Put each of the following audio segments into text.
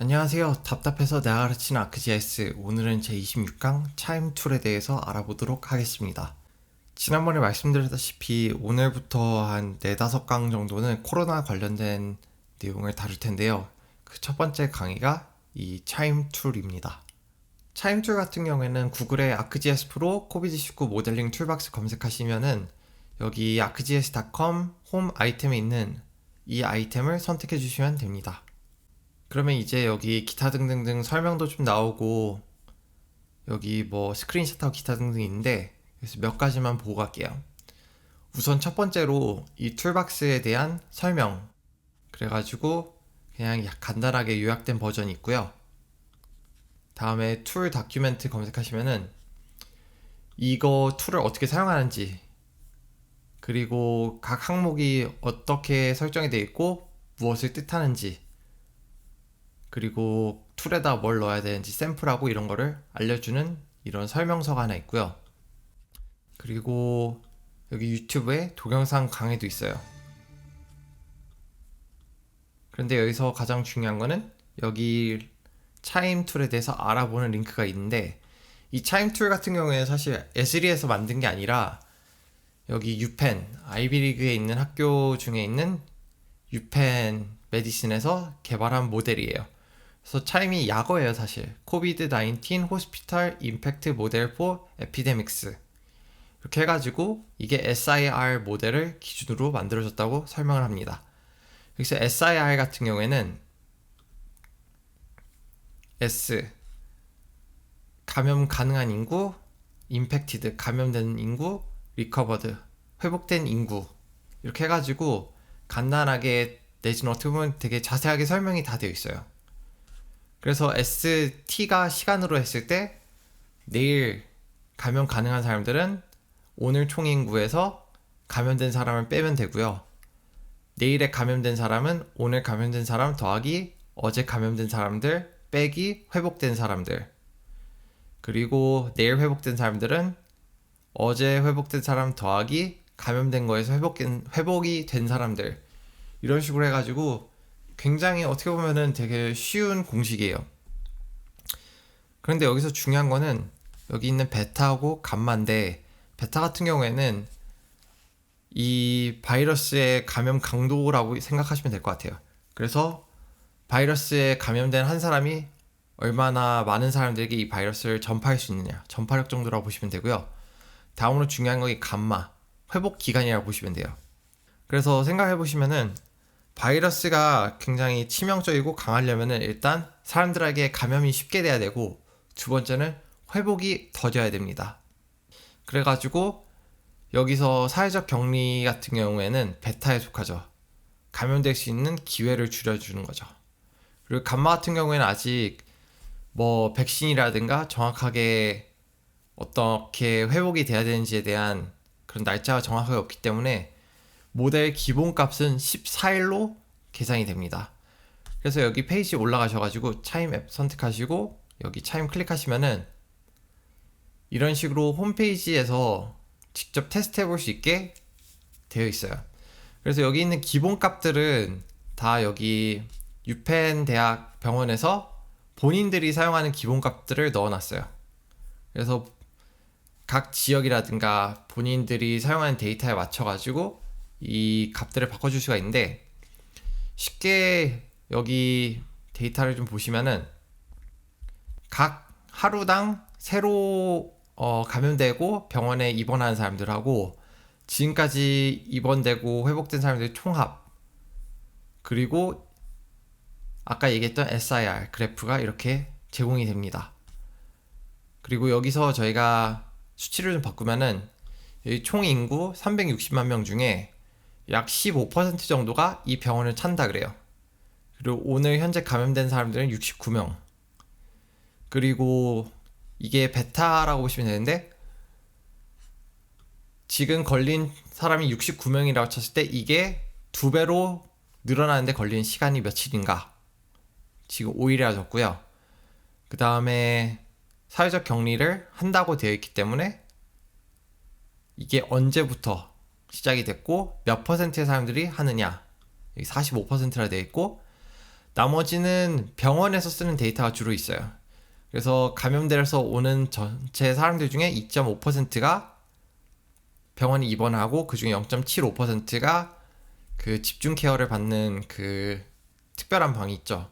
안녕하세요. 답답해서 내가 가르치는 아크지에스. 오늘은 제26강 차임 툴에 대해서 알아보도록 하겠습니다. 지난번에 말씀드렸다시피 오늘부터 한 4, 5강 정도는 코로나 관련된 내용을 다룰 텐데요. 그 첫 번째 강의가 이 차임 툴입니다. 차임 툴 같은 경우에는 구글의 아크지에스 프로 코비드19 모델링 툴박스 검색하시면은 여기 arcgis.com 홈 아이템에 있는 이 아이템을 선택해 주시면 됩니다. 그러면 이제 여기 기타 등등등 설명도 좀 나오고 여기 뭐 스크린샷하고 기타 등등 있는데 그래서 몇 가지만 보고 갈게요. 우선 첫 번째로 이 툴박스에 대한 설명, 그래가지고 그냥 간단하게 요약된 버전이 있고요. 다음에 툴 다큐멘트 검색하시면은 이거 툴을 어떻게 사용하는지, 그리고 각 항목이 어떻게 설정이 되어 있고 무엇을 뜻하는지, 그리고 툴에다 뭘 넣어야 되는지 샘플하고 이런 거를 알려주는 이런 설명서가 하나 있고요. 그리고 여기 유튜브에 동영상 강의도 있어요. 그런데 여기서 가장 중요한 거는 여기 차임 툴에 대해서 알아보는 링크가 있는데, 이 차임 툴 같은 경우에는 사실 에스리에서 만든 게 아니라 여기 유펜, 아이비리그에 있는 학교 중에 있는 유펜 메디슨에서 개발한 모델이에요. 그래서 차임이 약어예요. 사실 COVID-19 Hospital Impact Model for Epidemics 이렇게 해가지고 이게 SIR 모델을 기준으로 만들어졌다고 설명을 합니다. 여기서 SIR 같은 경우에는 S 감염 가능한 인구, 임팩티드 감염된 인구, 리커버드 회복된 인구 이렇게 해가지고 간단하게 내지는 어떻게 보면 되게 자세하게 설명이 다 되어 있어요. 그래서 ST가 시간으로 했을 때 내일 감염 가능한 사람들은 오늘 총 인구에서 감염된 사람을 빼면 되고요. 내일에 감염된 사람은 오늘 감염된 사람 더하기 어제 감염된 사람들 빼기 회복된 사람들, 그리고 내일 회복된 사람들은 어제 회복된 사람 더하기 감염된 거에서 회복이 된 사람들, 이런 식으로 해가지고 굉장히 어떻게 보면은 되게 쉬운 공식이에요. 그런데 여기서 중요한 거는 여기 있는 베타하고 감마인데, 베타 같은 경우에는 이 바이러스의 감염 강도라고 생각하시면 될 것 같아요. 그래서 바이러스에 감염된 한 사람이 얼마나 많은 사람들에게 이 바이러스를 전파할 수 있느냐, 전파력 정도라고 보시면 되고요. 다음으로 중요한 건 이 감마, 회복 기간이라고 보시면 돼요. 그래서 생각해 보시면은 바이러스가 굉장히 치명적이고 강하려면은 일단 사람들에게 감염이 쉽게 돼야 되고, 두 번째는 회복이 더뎌야 됩니다. 그래가지고 여기서 사회적 격리 같은 경우에는 베타에 속하죠. 감염될 수 있는 기회를 줄여주는 거죠. 그리고 감마 같은 경우에는 아직 뭐 백신이라든가 정확하게 어떻게 회복이 돼야 되는지에 대한 그런 날짜가 정확하게 없기 때문에 모델 기본값은 14일로 계산이 됩니다. 그래서 여기 페이지 올라가셔가지고 차임 앱 선택하시고 여기 차임 클릭하시면은 이런 식으로 홈페이지에서 직접 테스트 해볼 수 있게 되어 있어요. 그래서 여기 있는 기본값들은 다 여기 유펜 대학 병원에서 본인들이 사용하는 기본값들을 넣어놨어요. 그래서 각 지역이라든가 본인들이 사용하는 데이터에 맞춰가지고 이 값들을 바꿔줄 수가 있는데, 쉽게 여기 데이터를 좀 보시면은 각 하루당 새로 감염되고 병원에 입원하는 사람들하고 지금까지 입원되고 회복된 사람들의 총합, 그리고 아까 얘기했던 SIR 그래프가 이렇게 제공이 됩니다. 그리고 여기서 저희가 수치를 좀 바꾸면은 여기 총 인구 360만 명 중에 약 15% 정도가 이 병원을 찬다 그래요. 그리고 오늘 현재 감염된 사람들은 69명. 그리고 이게 베타라고 보시면 되는데, 지금 걸린 사람이 69명이라고 쳤을 때 이게 2배로 늘어나는데 걸리는 시간이 며칠인가. 지금 5일이라 줬고요. 그 다음에 사회적 격리를 한다고 되어 있기 때문에 이게 언제부터 시작이 됐고 몇 퍼센트의 사람들이 하느냐, 여기 45%라 되어 있고, 나머지는 병원에서 쓰는 데이터가 주로 있어요. 그래서 감염돼서 오는 전체 사람들 중에 2.5%가 병원에 입원하고 그중에 0.75%가 그 집중 케어를 받는 그 특별한 방이 있죠.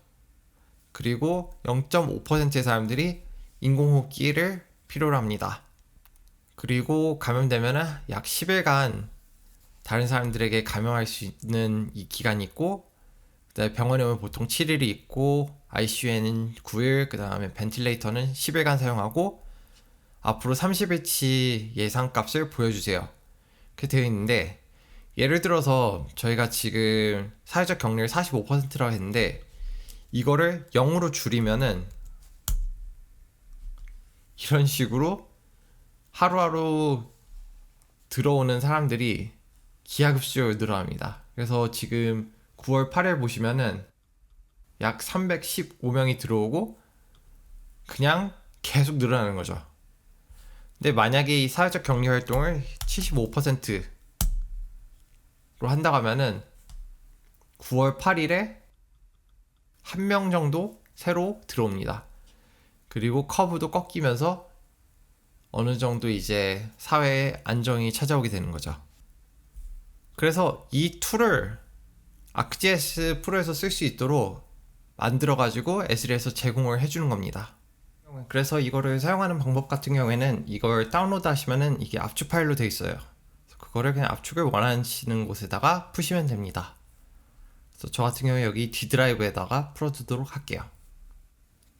그리고 0.5%의 사람들이 인공호흡기를 필요로 합니다. 그리고 감염되면은 약 10일간 다른 사람들에게 감염할 수 있는 이 기간이 있고, 그다음에 병원에 오면 보통 7일이 있고, ICU에는 9일, 그다음에 벤틸레이터는 10일간 사용하고, 앞으로 30일치 예상값을 보여주세요. 이렇게 되어 있는데, 예를 들어서 저희가 지금 사회적 격리를 45%라고 했는데, 이거를 0으로 줄이면은 이런 식으로 하루하루 들어오는 사람들이 기하급수적으로 늘어납니다. 그래서 지금 9월 8일 보시면은 약 315명이 들어오고 그냥 계속 늘어나는 거죠. 근데 만약에 이 사회적 격리 활동을 75%로 한다고 하면은 9월 8일에 한 명 정도 새로 들어옵니다. 그리고 커브도 꺾이면서 어느 정도 이제 사회에 안정이 찾아오게 되는 거죠. 그래서 이 툴을 ArcGIS 프로에서 쓸 수 있도록 만들어가지고 에스리에서 제공을 해주는 겁니다. 그래서 이거를 사용하는 방법 같은 경우에는 이걸 다운로드 하시면은 이게 압축 파일로 되어 있어요. 그거를 그냥 압축을 원하시는 곳에다가 푸시면 됩니다. 그래서 저 같은 경우에 여기 D 드라이브에다가 풀어두도록 할게요.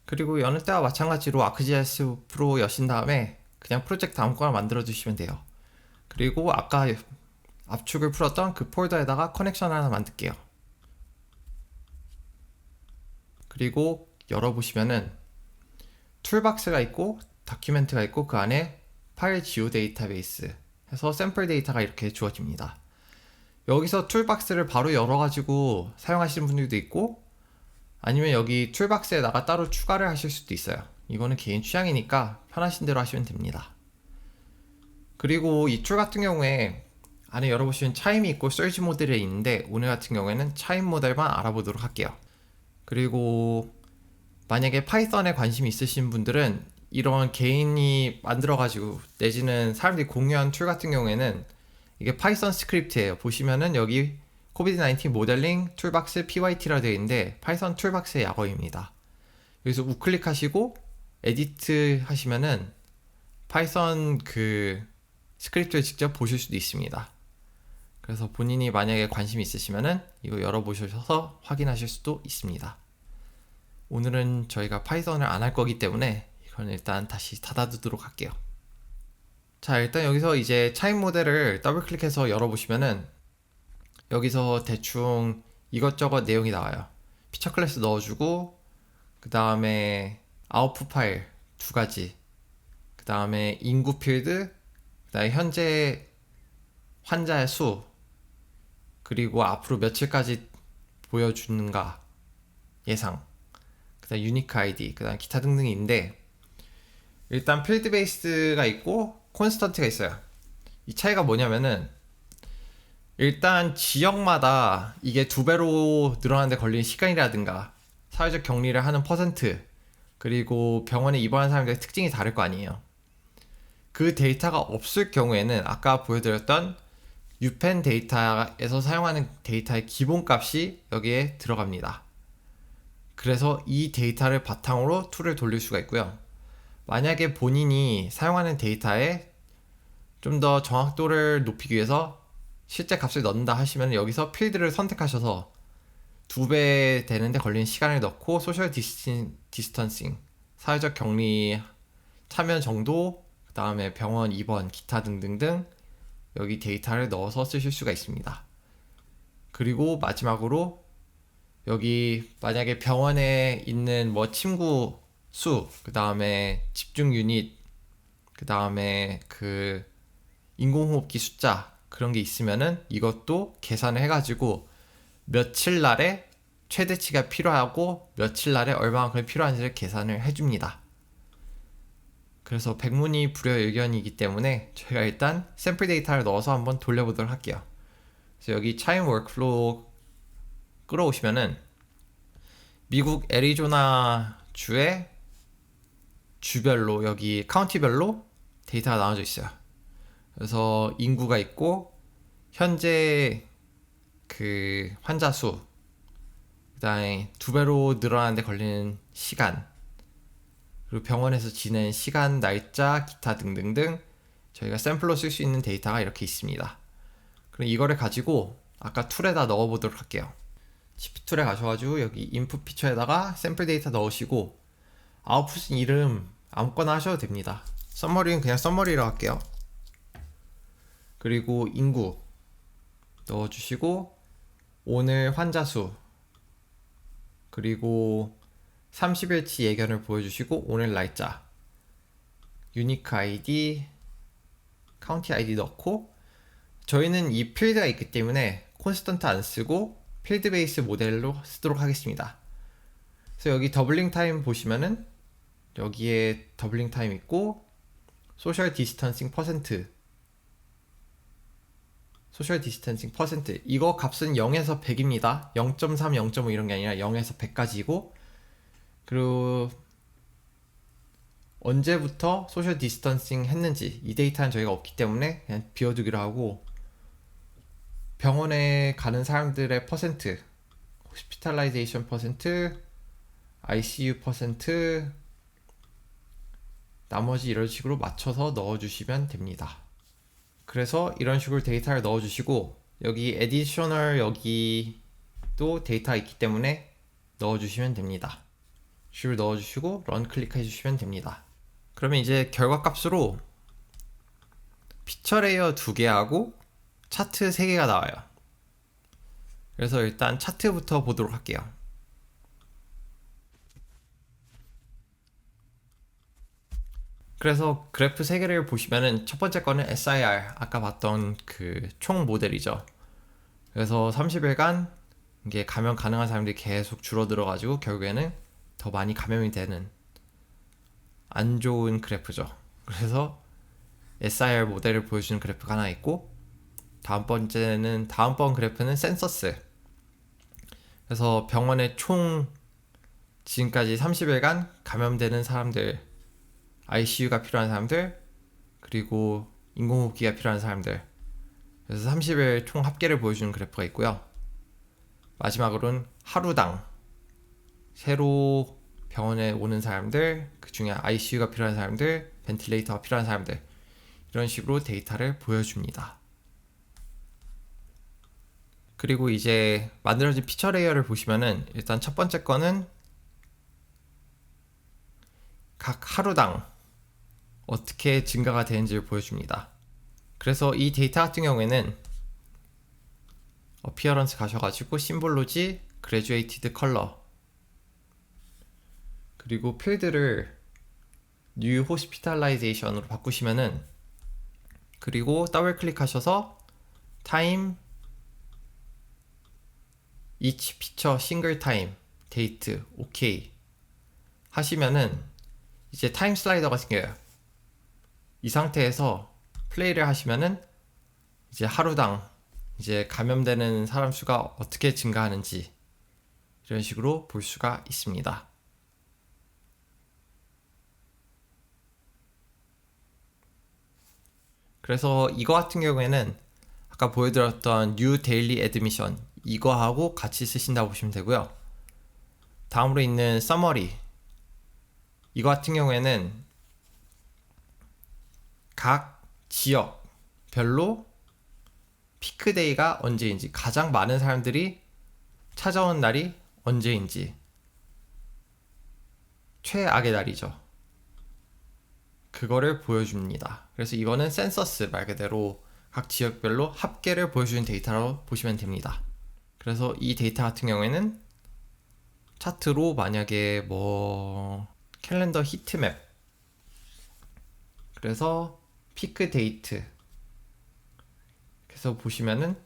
그리고 여는 때와 마찬가지로 ArcGIS 프로 여신 다음에 그냥 프로젝트 아무거나 만들어 주시면 돼요. 그리고 아까 압축을 풀었던 그 폴더에다가 커넥션 하나 만들게요. 그리고 열어보시면은 툴박스가 있고 다큐멘트가 있고 그 안에 파일 지오 데이터베이스 해서 샘플 데이터가 이렇게 주어집니다. 여기서 툴박스를 바로 열어가지고 사용하시는 분들도 있고, 아니면 여기 툴박스에다가 따로 추가를 하실 수도 있어요. 이거는 개인 취향이니까 편하신 대로 하시면 됩니다. 그리고 이 툴 같은 경우에 안에 열어보시면 차임이 있고 서치 모델이 있는데, 오늘 같은 경우에는 차임 모델만 알아보도록 할게요. 그리고 만약에 파이썬에 관심이 있으신 분들은 이런 개인이 만들어가지고 내지는 사람들이 공유한 툴 같은 경우에는 이게 파이썬 스크립트예요. 보시면은 여기 COVID-19 모델링 툴박스 PYT라 되어 있는데 파이썬 툴박스의 약어입니다. 여기서 우클릭하시고 에디트 하시면은 파이썬 그 스크립트를 직접 보실 수도 있습니다. 그래서 본인이 만약에 관심 있으시면은 이거 열어보셔서 확인하실 수도 있습니다. 오늘은 저희가 파이썬을 안 할 거기 때문에 이건 일단 다시 닫아두도록 할게요. 자, 일단 여기서 이제 차임 모델을 더블 클릭해서 열어보시면은 여기서 대충 이것저것 내용이 나와요. 피처 클래스 넣어주고, 그 다음에 아웃풋 파일 2가지, 그 다음에 인구 필드, 그 다음에 현재 환자의 수, 그리고 앞으로 며칠까지 보여주는가 예상, 그 다음 유니크 아이디, 그 다음 기타 등등이 있는데, 일단 필드 베이스가 있고 콘스턴트가 있어요. 이 차이가 뭐냐면은 일단 지역마다 이게 2배로 늘어나는데 걸리는 시간이라든가 사회적 격리를 하는 퍼센트, 그리고 병원에 입원한 사람들의 특징이 다를 거 아니에요. 그 데이터가 없을 경우에는 아까 보여드렸던 유펜 데이터에서 사용하는 데이터의 기본값이 여기에 들어갑니다. 그래서 이 데이터를 바탕으로 툴을 돌릴 수가 있고요. 만약에 본인이 사용하는 데이터에 좀 더 정확도를 높이기 위해서 실제 값을 넣는다 하시면 여기서 필드를 선택하셔서 2배 되는데 걸리는 시간을 넣고 소셜 디스턴싱, 사회적 격리 참여 정도, 그 다음에 병원 입원, 기타 등등등 여기 데이터를 넣어서 쓰실 수가 있습니다. 그리고 마지막으로 여기 만약에 병원에 있는 뭐 침구 수, 그 다음에 집중 유닛, 그 다음에 그 인공호흡기 숫자 그런 게 있으면은 이것도 계산을 해가지고 며칠 날에 최대치가 필요하고 며칠 날에 얼마만큼 필요한지를 계산을 해줍니다. 그래서 백문이 불여일견이기 때문에 저희가 일단 샘플 데이터를 넣어서 한번 돌려보도록 할게요. 그래서 여기 차임 워크플로우 끌어오시면은 미국 애리조나 주의 주별로 여기 카운티별로 데이터가 나눠져 있어요. 그래서 인구가 있고 현재 그 환자 수, 그다음에 2배로 늘어나는데 걸리는 시간, 그리고 병원에서 지낸 시간, 날짜, 기타 등등등 저희가 샘플로 쓸 수 있는 데이터가 이렇게 있습니다. 그럼 이거를 가지고 아까 툴에다 넣어보도록 할게요. CP 툴에 가셔가지고 여기 인풋 피처에다가 샘플 데이터 넣으시고 아웃풋 이름 아무거나 하셔도 됩니다. 썸머리는 그냥 썸머리로 할게요. 그리고 인구 넣어주시고 오늘 환자 수, 그리고 30일치 예견을 보여주시고 오늘 날짜, 유니크 아이디, 카운티 아이디 넣고 저희는 이 필드가 있기 때문에 콘스턴트 안 쓰고 필드 베이스 모델로 쓰도록 하겠습니다. 그래서 여기 더블링 타임 보시면은 여기에 더블링 타임 있고 소셜 디스턴싱 퍼센트, 소셜 디스턴싱 퍼센트 이거 값은 0에서 100입니다. 0.3, 0.5 이런 게 아니라 0에서 100까지고, 그리고 언제부터 소셜 디스턴싱 했는지 이 데이터는 저희가 없기 때문에 그냥 비워두기로 하고, 병원에 가는 사람들의 퍼센트, 호스피탈라이제이션 퍼센트, ICU 퍼센트, 나머지 이런 식으로 맞춰서 넣어주시면 됩니다. 그래서 이런 식으로 데이터를 넣어주시고 여기 additional 여기도 데이터가 있기 때문에 넣어주시면 됩니다. 식으로 넣어주시고 런 클릭해 주시면 됩니다. 그러면 이제 결과값으로 피처 레이어 2개하고 차트 3개가 나와요. 그래서 일단 차트부터 보도록 할게요. 그래서 그래프 3개를 보시면은 첫 번째 거는 SIR, 아까 봤던 그 총 모델이죠. 그래서 30일간 이게 감염 가능한 사람들이 계속 줄어들어 가지고 결국에는 더 많이 감염이 되는 안 좋은 그래프죠. 그래서 SIR 모델을 보여주는 그래프가 하나 있고, 다음번 그래프는 센서스. 그래서 병원의 총 지금까지 30일간 감염되는 사람들, ICU가 필요한 사람들, 그리고 인공호흡기가 필요한 사람들, 그래서 30일 총 합계를 보여주는 그래프가 있고요. 마지막으로는 하루당 새로 병원에 오는 사람들, 그 중에 ICU가 필요한 사람들, 벤틸레이터가 필요한 사람들, 이런 식으로 데이터를 보여줍니다. 그리고 이제 만들어진 피처 레이어를 보시면은 일단 첫 번째 거는 각 하루당 어떻게 증가가 되는지를 보여줍니다. 그래서 이 데이터 같은 경우에는 어피어런스 가셔가지고 심볼로지, 그래주에이티드 컬러, 그리고 필드를 뉴 호스피탈라이제이션으로 바꾸시면은, 그리고 더블 클릭하셔서 타임 each picture single time 데이트 오케이 하시면은 이제 타임 슬라이더가 생겨요. 이 상태에서 플레이를 하시면은 이제 하루당 이제 감염되는 사람 수가 어떻게 증가하는지 이런 식으로 볼 수가 있습니다. 그래서 이거 같은 경우에는 아까 보여드렸던 New Daily Admission 이거하고 같이 쓰신다고 보시면 되고요. 다음으로 있는 Summary 이거 같은 경우에는 각 지역별로 피크데이가 언제인지, 가장 많은 사람들이 찾아온 날이 언제인지, 최악의 날이죠. 그거를 보여줍니다. 그래서 이거는 센서스 말 그대로 각 지역별로 합계를 보여주는 데이터로 보시면 됩니다. 그래서 이 데이터 같은 경우에는 차트로 만약에 캘린더 히트맵, 그래서 피크 데이트, 그래서 보시면은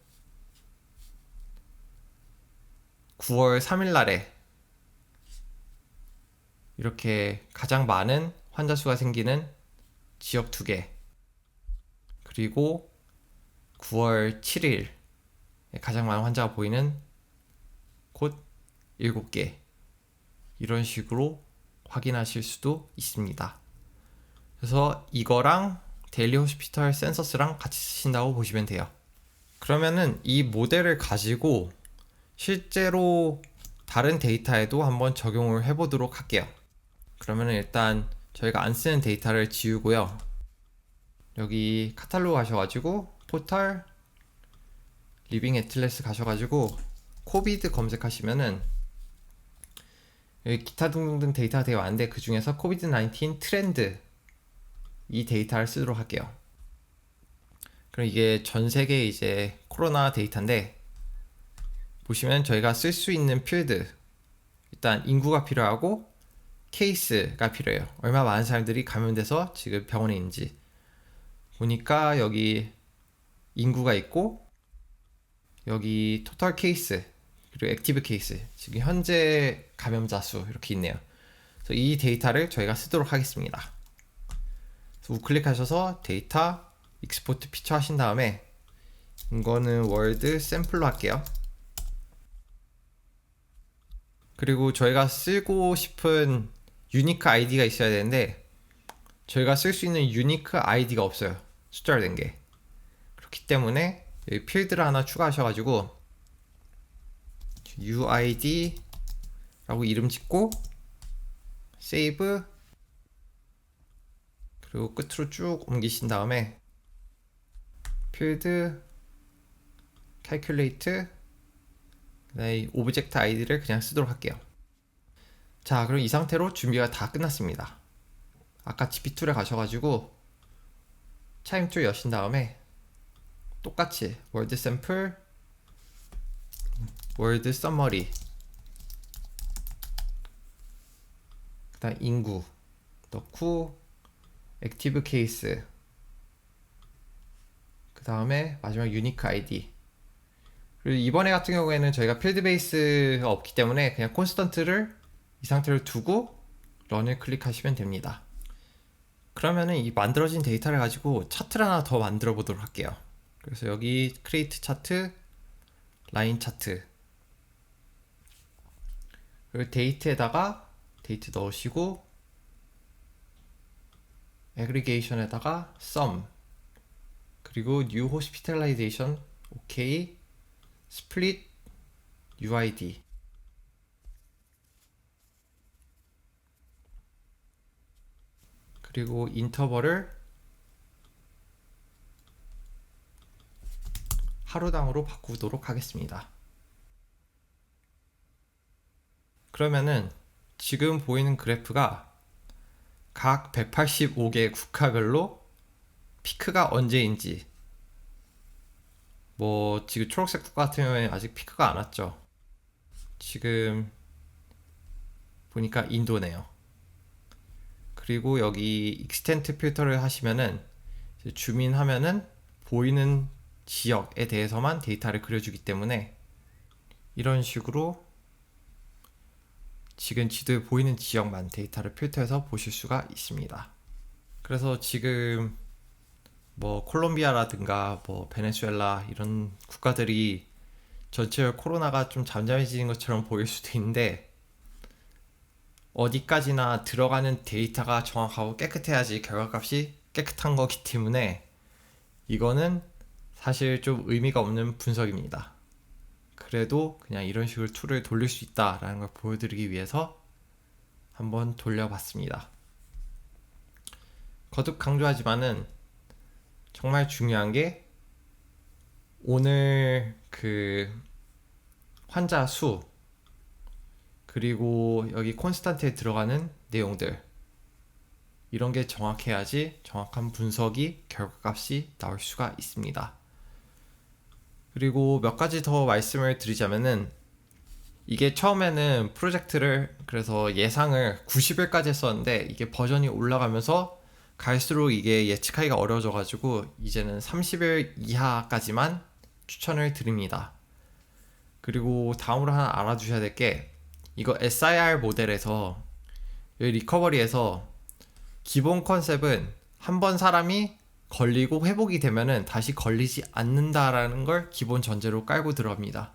9월 3일 날에 이렇게 가장 많은 환자 수가 생기는 지역 2개, 그리고 9월 7일 가장 많은 환자가 보이는 곳 7개, 이런 식으로 확인하실 수도 있습니다. 그래서 이거랑 데일리 호스피털 센서스랑 같이 쓰신다고 보시면 돼요. 그러면은 이 모델을 가지고 실제로 다른 데이터에도 한번 적용을 해보도록 할게요. 그러면은 일단 저희가 안 쓰는 데이터를 지우고요. 여기 카탈로그 가셔가지고 포털 리빙 애틀레스 가셔가지고 코비드 검색하시면은 여기 기타 등등 데이터가 되게 많은데 그 중에서 코비드 19 트렌드 이 데이터를 쓰도록 할게요. 그럼 이게 전 세계 이제 코로나 데이터인데 보시면 저희가 쓸 수 있는 필드 일단 인구가 필요하고 케이스가 필요해요. 얼마 많은 사람들이 감염돼서 지금 병원에 있는지 보니까 여기 인구가 있고 여기 토탈 케이스 그리고 액티브 케이스 지금 현재 감염자 수 이렇게 있네요. 그래서 이 데이터를 저희가 쓰도록 하겠습니다. 우클릭하셔서 데이터 익스포트 피처 하신 다음에 이거는 월드 샘플로 할게요. 그리고 저희가 쓰고 싶은 유니크 아이디가 있어야 되는데 저희가 쓸 수 있는 유니크 아이디가 없어요. 숫자로 된 게. 그렇기 때문에 여기 필드를 하나 추가하셔가지고 UID 라고 이름 짓고 세이브 그리고 끝으로 쭉 옮기신 다음에 필드 calculate 그다음에 오브젝트 아이디를 그냥 쓰도록 할게요. 자, 그럼 이 상태로 준비가 다 끝났습니다. 아까 GP2를 가셔가지고 차임2 여신 다음에 똑같이 월드 샘플 월드 서머리 그다음 인구 넣고 액티브 케이스 그 다음에 마지막 유니크 아이디 그리고 이번에 같은 경우에는 저희가 필드 베이스가 없기 때문에 그냥 콘스턴트를 이 상태로 두고 런을 클릭하시면 됩니다. 그러면은 이 만들어진 데이터를 가지고 차트를 하나 더 만들어 보도록 할게요. 그래서 여기 크리에이트 차트 라인 차트 그리고 데이트에다가 데이트 넣으시고 애그리게이션에다가 sum 그리고 new hospitalization 오케이 split UID 그리고 인터벌을 하루당으로 바꾸도록 하겠습니다. 그러면은 지금 보이는 그래프가 각 185개 국가별로 피크가 언제인지 뭐 지금 초록색 국가 같은 경우에 아직 피크가 안 왔죠. 지금 보니까 인도네요. 그리고 여기 익스텐트 필터를 하시면은 주민 하면은 보이는 지역에 대해서만 데이터를 그려주기 때문에 이런 식으로 지금 지도에 보이는 지역만 데이터를 필터해서 보실 수가 있습니다. 그래서 지금 뭐 콜롬비아라든가 뭐 베네수엘라 이런 국가들이 전체적으로 코로나가 좀 잠잠해지는 것처럼 보일 수도 있는데 어디까지나 들어가는 데이터가 정확하고 깨끗해야지 결과값이 깨끗한 거기 때문에 이거는 사실 좀 의미가 없는 분석입니다. 그래도 그냥 이런 식으로 툴을 돌릴 수 있다라는 걸 보여드리기 위해서 한번 돌려봤습니다. 거듭 강조하지만은 정말 중요한 게 오늘 그 환자 수 그리고 여기 콘스탄트에 들어가는 내용들 이런 게 정확해야지 정확한 분석이 결과값이 나올 수가 있습니다. 그리고 몇 가지 더 말씀을 드리자면은 이게 처음에는 프로젝트를 그래서 예상을 90일까지 했었는데 이게 버전이 올라가면서 갈수록 이게 예측하기가 어려워져 가지고 이제는 30일 이하까지만 추천을 드립니다. 그리고 다음으로 하나 알아두셔야 될 게 이거 SIR 모델에서 여기 리커버리에서 기본 컨셉은 한 번 사람이 걸리고 회복이 되면은 다시 걸리지 않는다라는 걸 기본 전제로 깔고 들어갑니다.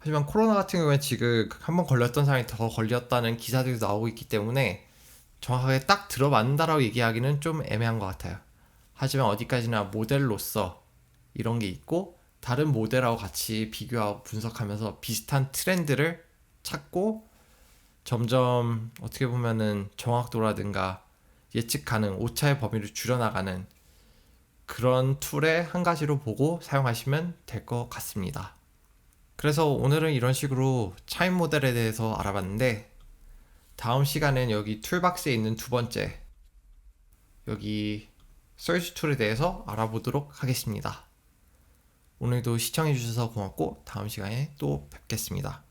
하지만 코로나 같은 경우에 지금 한번 걸렸던 사람이 더 걸렸다는 기사들이 나오고 있기 때문에 정확하게 딱 들어맞는다라고 얘기하기는 좀 애매한 것 같아요. 하지만 어디까지나 모델로서 이런 게 있고 다른 모델하고 같이 비교하고 분석하면서 비슷한 트렌드를 찾고 점점 어떻게 보면은 정확도라든가 예측 가능 오차의 범위를 줄여나가는 그런 툴의 한 가지로 보고 사용하시면 될 것 같습니다. 그래서 오늘은 이런 식으로 차임 모델에 대해서 알아봤는데 다음 시간엔 여기 툴박스에 있는 두 번째 여기 서치 툴에 대해서 알아보도록 하겠습니다. 오늘도 시청해주셔서 고맙고 다음 시간에 또 뵙겠습니다.